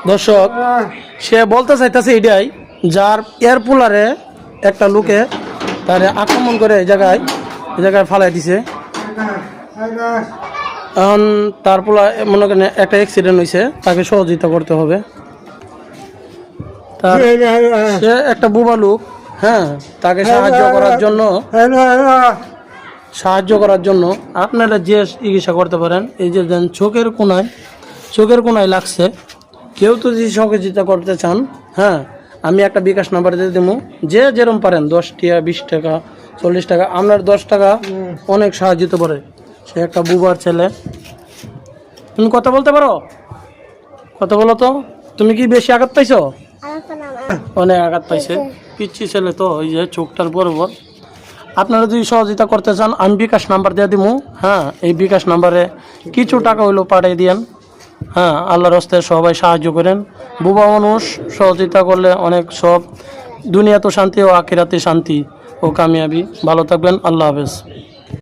দর্শক সে বলতে চাইতেছে এটাই, যার এয়ার পুলারে একটা লোকে তারে আক্রমণ করে এই জায়গায় ফালাই দিছে। এখন তার পোলা মনে করেন একটা অ্যাক্সিডেন্ট হয়েছে, তাকে সহযোগিতা করতে হবে। তার সে একটা বুবা লোক, হ্যাঁ, তাকে সাহায্য করার জন্য আপনারা যে চিকিৎসা করতে পারেন। এই যে দেন চোখের কোনায় লাগছে, কেউ তো যদি সহযোগিতা করতে চান, হ্যাঁ, আমি একটা বিকাশ নাম্বার দিয়ে দেবো। যে যেরকম পারেন 10 টাকা, 20 টাকা, 40 টাকা, আপনার 10 টাকা অনেক সাহায্য করে। সে একটা বুবার ছেলে। তুমি কথা বলতে পারো? কথা বলো তো। তুমি কি বেশি আঘাত পাইছো? অনেক আঘাত পাইছে, পিচ্ছি ছেলে তো, ওই যে চোখটার বরাবর। আপনারা যদি সহযোগিতা করতে চান, আমি বিকাশ নাম্বার দিয়ে দিব। হ্যাঁ, এই বিকাশ নাম্বারে কিছু টাকা হইলেও পাঠিয়ে দিয়েন। হ্যাঁ, আল্লাহর হস্তে সবাই সাহায্য করেন। বুবা মানুষ সহযোগিতা করলে অনেক সব, দুনিয়া তো শান্তি ও আখিরাতে শান্তি ও কামিয়াবি। ভালো থাকবেন, আল্লাহ হাফেজ।